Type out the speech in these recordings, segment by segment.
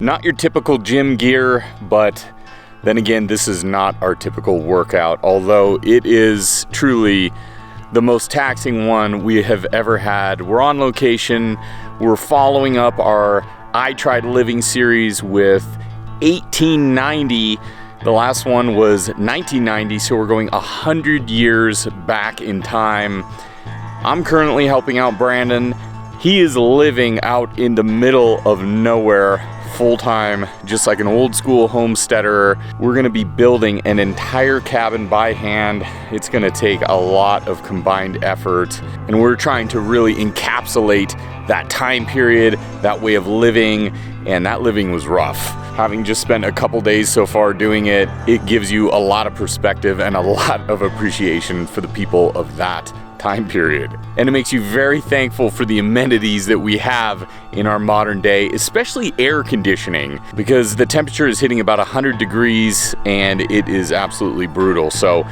Not your typical gym gear, but then again, this is not our typical workout, although it is truly the most taxing one we have ever had. We're on location. We're following up our I Tried Living series with 1890. The last one was 1990, so we're going 100 years back in time. I'm currently helping out Brandon. He is living out in the middle of nowhere, full-time, just like an old school homesteader. We're gonna be building an entire cabin by hand. It's gonna take a lot of combined effort, and we're trying to really encapsulate that time period, that way of living, and that living was rough. Having just spent a couple days so far doing it, it gives you a lot of perspective and a lot of appreciation for the people of that time period. And it makes you very thankful for the amenities that we have in our modern day, especially air conditioning, because the temperature is hitting about 100 degrees and it is absolutely brutal. So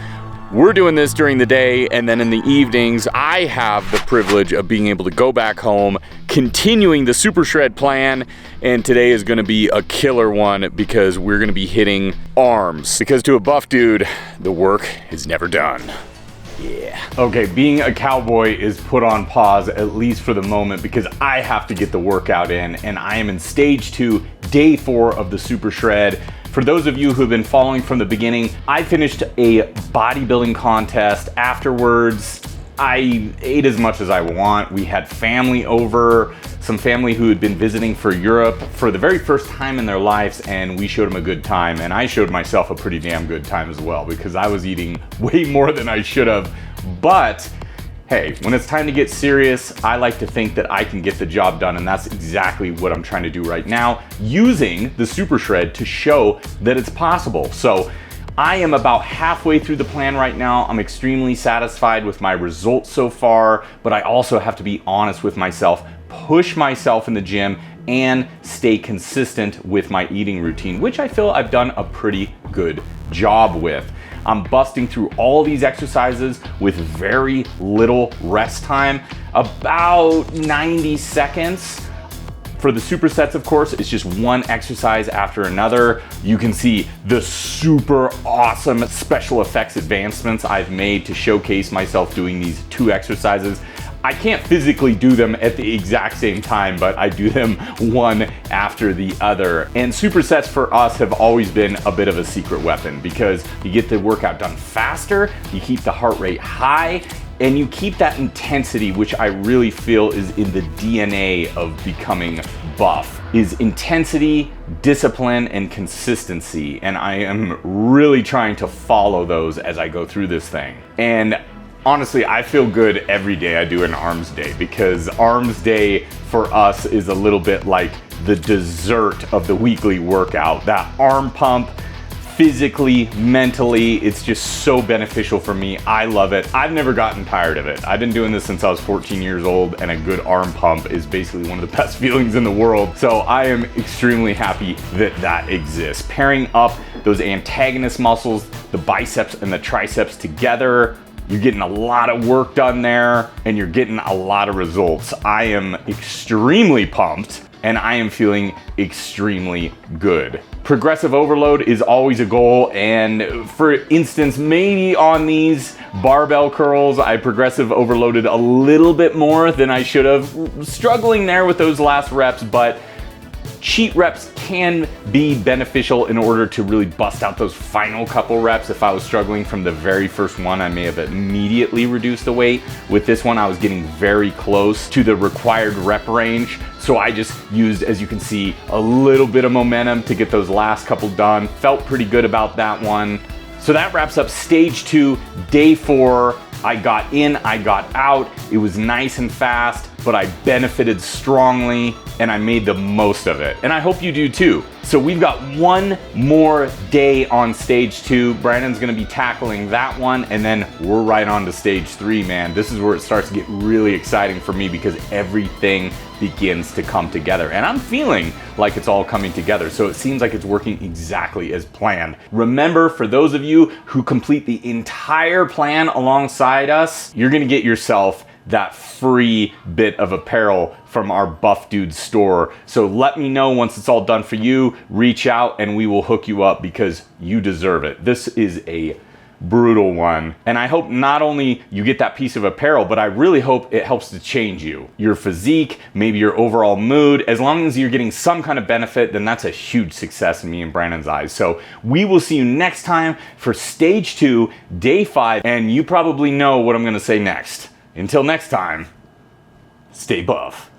we're doing this during the day, and then in the evenings, I have the privilege of being able to go back home, continuing the Super Shred plan, and today is gonna be a killer one because we're gonna be hitting arms. Because to a buff dude, the work is never done. Yeah. Okay, being a cowboy is put on pause, at least for the moment, because I have to get the workout in, and I am in stage 2, day 4 of the Super Shred. For those of you who have been following from the beginning, I finished a bodybuilding contest. Afterwards, I ate as much as I want. We had family over, some family who had been visiting for Europe for the very first time in their lives, and we showed them a good time, and I showed myself a pretty damn good time as well, because I was eating way more than I should have. But hey, when it's time to get serious, I like to think that I can get the job done, and that's exactly what I'm trying to do right now, using the Super Shred to show that it's possible. So I am about halfway through the plan right now. I'm extremely satisfied with my results so far, but I also have to be honest with myself, push myself in the gym, and stay consistent with my eating routine, which I feel I've done a pretty good job with. I'm busting through all these exercises with very little rest time, about 90 seconds. For the supersets, of course, it's just one exercise after another. You can see the super awesome special effects advancements I've made to showcase myself doing these 2 exercises. I can't physically do them at the exact same time, but I do them one after the other. And supersets for us have always been a bit of a secret weapon, because you get the workout done faster, you keep the heart rate high, and you keep that intensity, which I really feel is in the DNA of becoming buff, is intensity, discipline, and consistency. And I am really trying to follow those as I go through this thing. And honestly, I feel good every day I do an arms day, because arms day for us is a little bit like the dessert of the weekly workout. That arm pump, physically, mentally, it's just so beneficial for me. I love it. I've never gotten tired of it. I've been doing this since I was 14 years old, and a good arm pump is basically one of the best feelings in the world. So I am extremely happy that that exists. Pairing up those antagonist muscles, the biceps and the triceps together, you're getting a lot of work done there, and you're getting a lot of results. I am extremely pumped, and I am feeling extremely good. Progressive overload is always a goal, and for instance, maybe on these barbell curls, I progressive overloaded a little bit more than I should have. Struggling there with those last reps, but cheat reps can be beneficial in order to really bust out those final couple reps. If I was struggling from the very first one, I may have immediately reduced the weight. With this one, I was getting very close to the required rep range. So I just used, as you can see, a little bit of momentum to get those last couple done. Felt pretty good about that one. So that wraps up stage 2, day 4. I got in, I got out. It was nice and fast, but I benefited strongly, and I made the most of it. And I hope you do too. So we've got one more day on stage 2. Brandon's gonna be tackling that one, and then we're right on to stage 3, man. This is where it starts to get really exciting for me, because everything begins to come together. And I'm feeling like it's all coming together. So it seems like it's working exactly as planned. Remember, for those of you who complete the entire plan alongside us, you're gonna get yourself that free bit of apparel from our Buff Dude store. So let me know once it's all done for you. Reach out and we will hook you up because you deserve it. This is a brutal one. And I hope not only you get that piece of apparel, but I really hope it helps to change you. Your physique, maybe your overall mood. As long as you're getting some kind of benefit, then that's a huge success in me and Brandon's eyes. So we will see you next time for stage 2, day 5. And you probably know what I'm gonna say next. Until next time, stay buff.